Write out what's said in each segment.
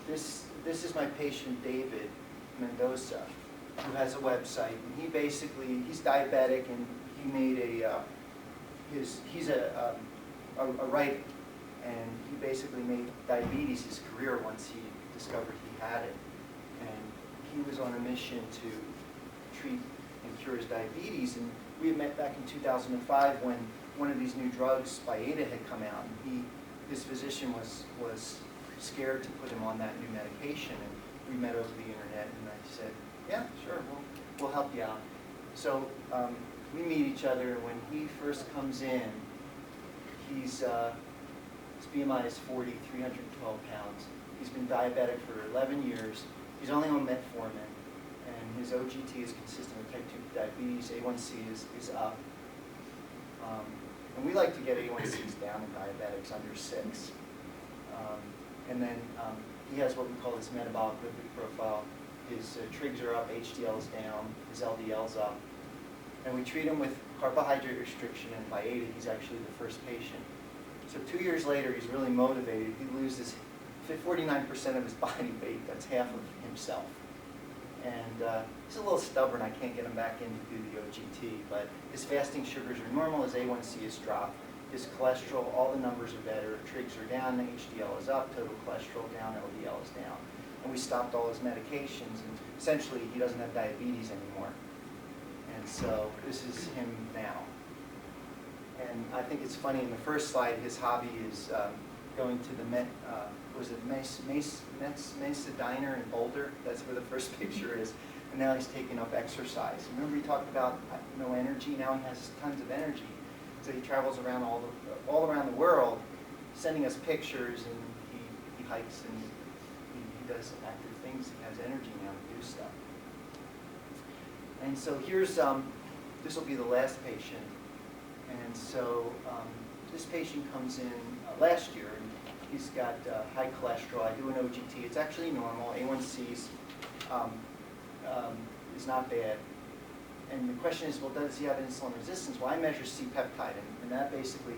this is my patient David Mendoza, who has a website. And he basically, he's diabetic, and he made he's a writer, and he basically made diabetes his career once he discovered he had it. And he was on a mission to treat and cure his diabetes. And we had met back in 2005 when one of these new drugs, Byetta, had come out, and his physician was scared to put him on that new medication. And we met over the internet, and I said, yeah, sure, we'll help you out. So we meet each other. When he first comes in, his BMI is 40, 312 pounds. He's been diabetic for 11 years. He's only on metformin, and his OGT is consistent with type 2 diabetes. A1C is up. And we like to get A1Cs down in diabetics under 6. And then he has what we call his metabolic lipid profile. His trigs are up, HDL's down, his LDL's up. And we treat him with carbohydrate restriction and Byetta. He's actually the first patient. So 2 years later, he's really motivated. He loses 49% of his body weight. That's half of himself. And he's a little stubborn. I can't get him back in to do the OGT. But his fasting sugars are normal. His A1C is dropped. His cholesterol, all the numbers are better. Trigs are down, HDL is up, total cholesterol down, LDL is down. And we stopped all his medications, and essentially he doesn't have diabetes anymore. And so this is him now. And I think it's funny, in the first slide, his hobby is going to the Mesa Diner in Boulder. That's where the first picture is. And now he's taking up exercise. Remember he talked about no energy? Now he has tons of energy. So he travels around all around the world, sending us pictures, and he hikes and he does active things. He has energy now to do stuff. And so here's, this will be the last patient. And so this patient comes in last year, and he's got high cholesterol. I do an OGT. It's actually normal. A1C's is not bad. And the question is, well, does he have insulin resistance? Well, I measure C-peptide, and that basically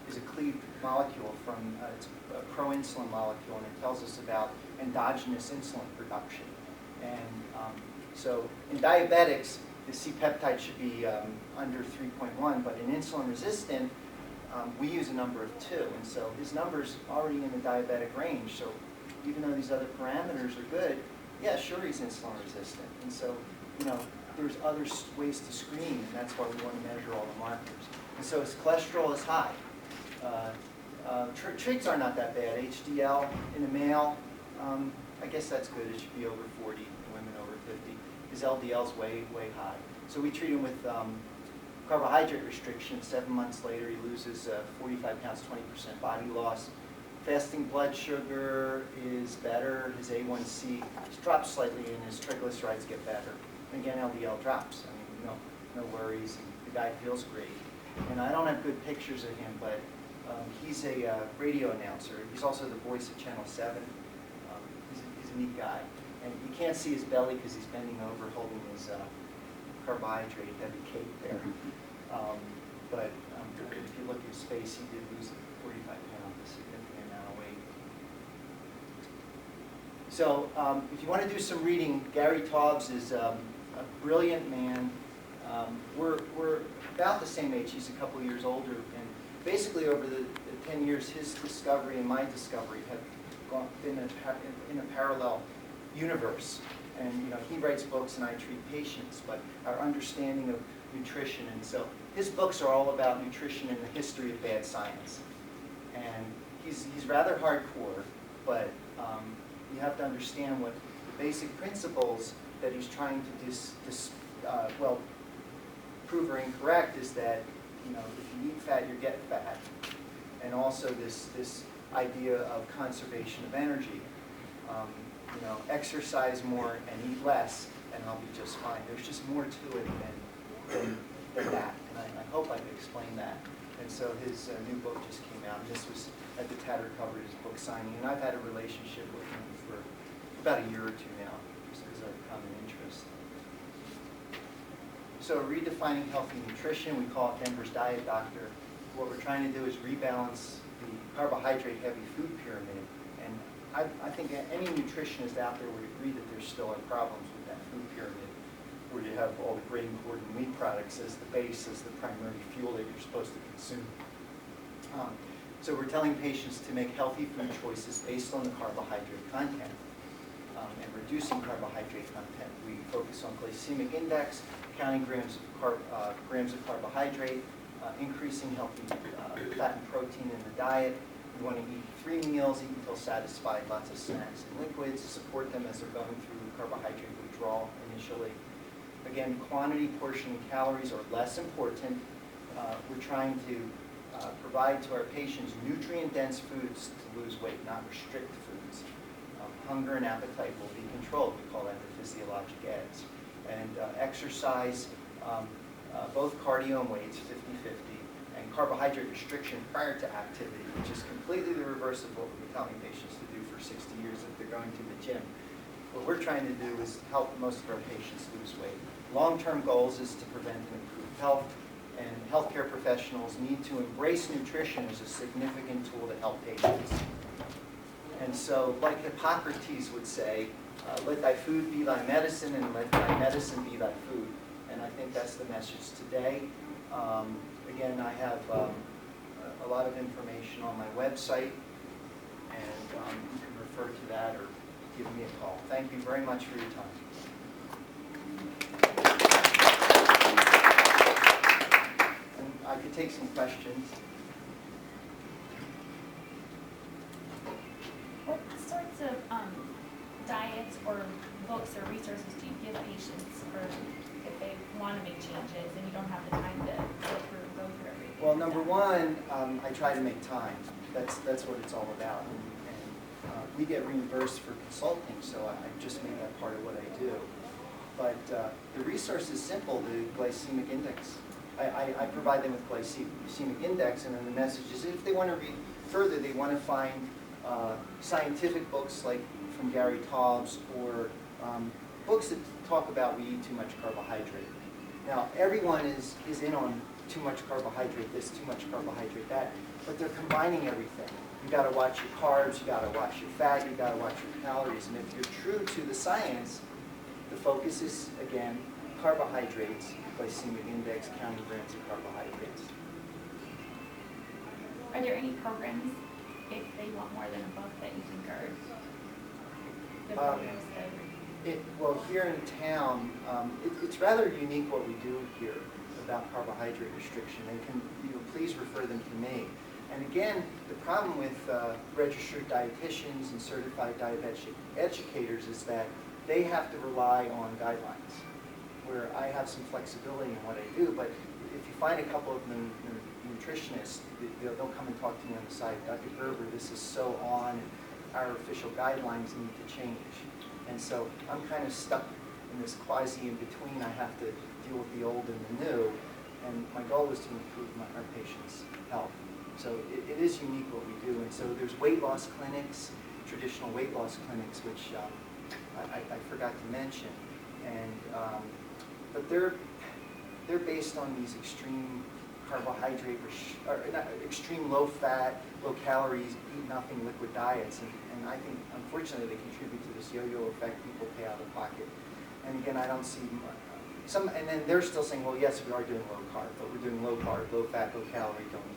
is a cleaved molecule from, it's a pro-insulin molecule, and it tells us about endogenous insulin production. And so in diabetics, the C-peptide should be under 3.1, but in insulin resistant, we use a number of 2. And so his number's already in the diabetic range. So even though these other parameters are good, yeah, sure, he's insulin resistant. And so, you know, there's other ways to screen, and that's why we want to measure all the markers. And so his cholesterol is high. Trigs are not that bad. HDL in a male, I guess that's good. It should be over 40, in women over 50. His LDL is way, way high. So we treat him with carbohydrate restriction. 7 months later, he loses 45 pounds, 20% body loss. Fasting blood sugar is better. His A1C drops slightly, and his triglycerides get better. And again, LDL drops. I mean, no worries. And the guy feels great. And I don't have good pictures of him, but he's a radio announcer. He's also the voice of Channel 7. He's a neat guy. And you can't see his belly because he's bending over holding his carbohydrate heavy cake there. But if you look at his face, he did lose 45 pounds, a significant amount of weight. So if you want to do some reading, Gary Taubes is a brilliant man. We're about the same age. He's a couple of years older. And basically over the 10 years, his discovery and my discovery have been in a parallel universe. And you know, he writes books and I treat patients, but our understanding of nutrition, and so his books are all about nutrition and the history of bad science. And he's rather hardcore, but you have to understand what the basic principles that he's trying to prove are incorrect is that, you know, if you eat fat, you get fat, and also this idea of conservation of energy. You know, exercise more and eat less, and I'll be just fine. There's just more to it than that, and I hope I could explain that. And so his new book just came out, and this was at the Tatter cover, his book signing, and I've had a relationship with him for about a year or 2 now, just because of common interest. So redefining healthy nutrition, we call it Denver's Diet Doctor. What we're trying to do is rebalance the carbohydrate-heavy food pyramid and I think any nutritionist out there would agree that there still are problems with that food pyramid, where you have all the grain, corn, and wheat products as the base, as the primary fuel that you're supposed to consume. So we're telling patients to make healthy food choices based on the carbohydrate content and reducing carbohydrate content. We focus on glycemic index, counting grams of carbohydrate, increasing healthy fat and protein in the diet. We want to eat 3 meals, eat until satisfied, lots of snacks and liquids, support them as they're going through carbohydrate withdrawal initially. Again, quantity, portion, and calories are less important. We're trying to provide to our patients nutrient-dense foods to lose weight, not restrict foods. Hunger and appetite will be controlled. We call that the physiologic edge. And exercise, both cardio and weights, 50-50, and carbohydrate restriction prior to activity, which is completely the reverse of what we've been telling patients to do for 60 years if they're going to the gym. What we're trying to do is help most of our patients lose weight. Long-term goals is to prevent and improve health, and healthcare professionals need to embrace nutrition as a significant tool to help patients. And so, like Hippocrates would say, let thy food be thy medicine, and let thy medicine be thy food. And I think that's the message today. Again, I have a lot of information on my website, and you can refer to that or give me a call. Thank you very much for your time. And I could take some questions. What sorts of diets or books or resources do you give patients for if they want to make changes and you don't have the time to go through everything? Well, number one, I try to make time. That's what it's all about. And we get reimbursed for consulting, so I just made that part of what I do. But the resource is simple, the glycemic index. I provide them with glycemic index, and then the message is if they want to read further, they want to find scientific books like from Gary Taubes or books that talk about we eat too much carbohydrate. Now, everyone is in on too much carbohydrate this, too much carbohydrate that, but they're combining everything. You got to watch your carbs, you got to watch your fat, you got to watch your calories, and if you're true to the science, the focus is, again, carbohydrates, glycemic index, counting grams of carbohydrates. Are there any programs, if they want more than a book, that you think are good programs? Well, here in town, it's rather unique what we do here about carbohydrate restriction. They can, please refer them to me. And again, the problem with registered dietitians and certified diabetic educators is that they have to rely on guidelines, where I have some flexibility in what I do, but if you find a couple of nutritionists, they'll come and talk to me on the side, Dr. Gerber, this is so on, and our official guidelines need to change. And so I'm kind of stuck in this quasi-in-between. I have to deal with the old and the new, and my goal is to improve our patients' health. So it is unique what we do, and so there's weight loss clinics, traditional weight loss clinics, which I forgot to mention, and but they're based on these extreme carbohydrate, extreme low fat, low calories, eat nothing liquid diets, and I think unfortunately they contribute to this yo-yo effect. People pay out of pocket, and again I don't see some, and then they're still saying, well, yes, we are doing low carb, but we're doing low carb, low fat, low calorie, don't eat.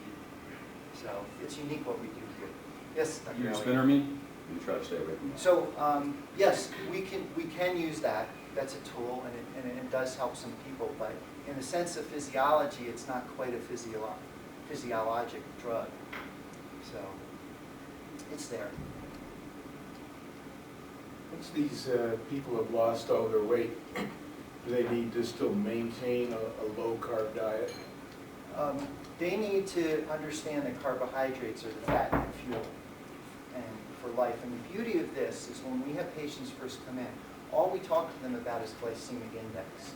So it's unique what we do here. Yes, Dr. You use Elliott. Spinnermean? You try to stay away from that. So yes, we can use that. That's a tool, and it does help some people. But in the sense of physiology, it's not quite a physiologic drug. So it's there. Once these people have lost all their weight, do they need to still maintain a low-carb diet? They need to understand that carbohydrates are the fat and fuel and for life. And the beauty of this is when we have patients first come in, all we talk to them about is glycemic index.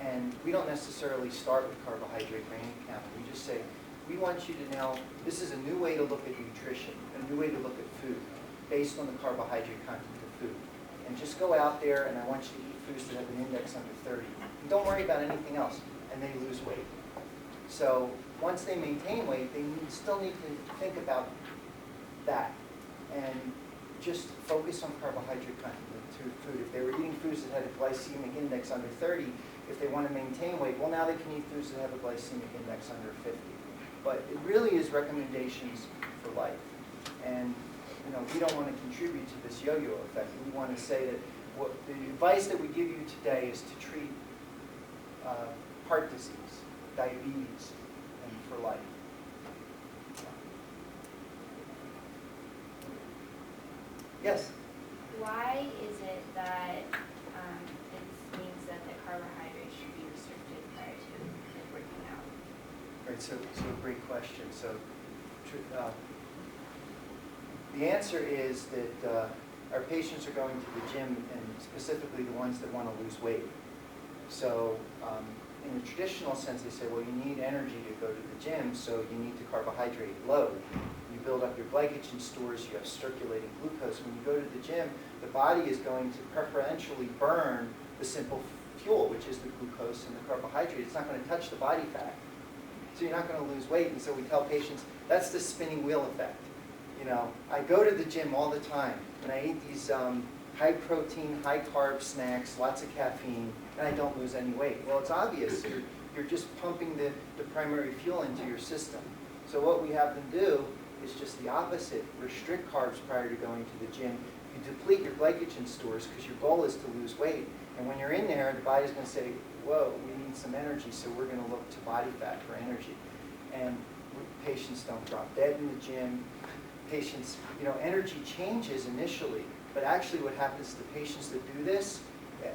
And we don't necessarily start with carbohydrate grain counting. We just say, we want you to know this is a new way to look at nutrition, a new way to look at food, based on the carbohydrate content of food. And just go out there, and I want you to eat foods that have an index under 30. And don't worry about anything else, and they lose weight. So once they maintain weight, they still need to think about that and just focus on carbohydrate content to food. If they were eating foods that had a glycemic index under 30, if they want to maintain weight, well, now they can eat foods that have a glycemic index under 50. But it really is recommendations for life. And we don't want to contribute to this yo-yo effect. We want to say that the advice that we give you today is to treat heart disease, diabetes, and for life. Yes? Why is it that it means that the carbohydrates should be restricted prior to working out? Right, so great question. So the answer is that our patients are going to the gym, and specifically the ones that want to lose weight. So in the traditional sense, they say, well, you need energy to go to the gym, so you need to carbohydrate load. You build up your glycogen stores, you have circulating glucose. When you go to the gym, the body is going to preferentially burn the simple fuel, which is the glucose and the carbohydrate. It's not going to touch the body fat. So you're not going to lose weight. And so we tell patients, that's the spinning wheel effect. I go to the gym all the time, and I eat these high protein, high carb snacks, lots of caffeine, and I don't lose any weight. Well, it's obvious. You're just pumping the primary fuel into your system. So what we have them do is just the opposite. Restrict carbs prior to going to the gym. You deplete your glycogen stores because your goal is to lose weight. And when you're in there, the body's going to say, whoa, we need some energy, so we're going to look to body fat for energy. And patients don't drop dead in the gym. Patients, energy changes initially, but actually what happens to patients that do this,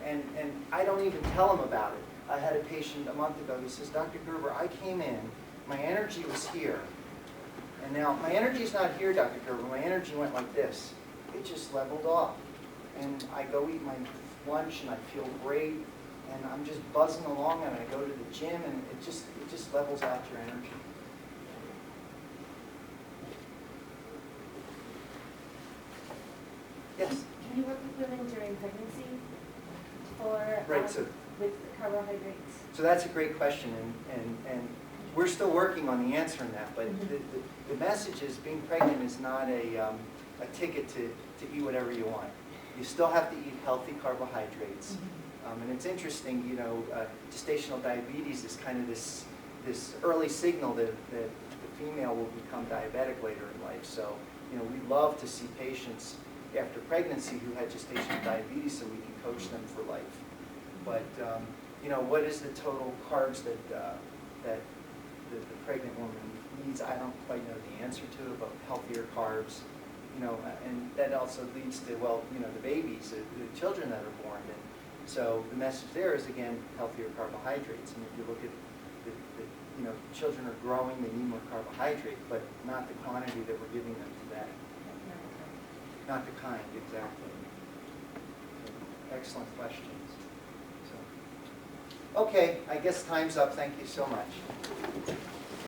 and I don't even tell them about it. I had a patient a month ago, he says, Dr. Gerber, I came in, my energy was here. And now, my energy is not here, Dr. Gerber, my energy went like this. It just leveled off. And I go eat my lunch and I feel great, and I'm just buzzing along, and I go to the gym, and it just levels out your energy. Yes? Can you work with women during pregnancy for Right, so with carbohydrates? So that's a great question, and we're still working on the answer in that, but the message is being pregnant is not a ticket to eat whatever you want. You still have to eat healthy carbohydrates. And it's interesting, gestational diabetes is kind of this early signal that the female will become diabetic later in life. So, we love to see patients after pregnancy who had gestational diabetes so we can coach them for life. But, what is the total carbs that the pregnant woman needs? I don't quite know the answer to it, but healthier carbs, and that also leads to, the babies, the children that are born. And so the message there is, again, healthier carbohydrates. And if you look at children are growing, they need more carbohydrate, but not the quantity that we're giving them today. Not the kind, exactly. Excellent questions. So, okay, I guess time's up. Thank you so much.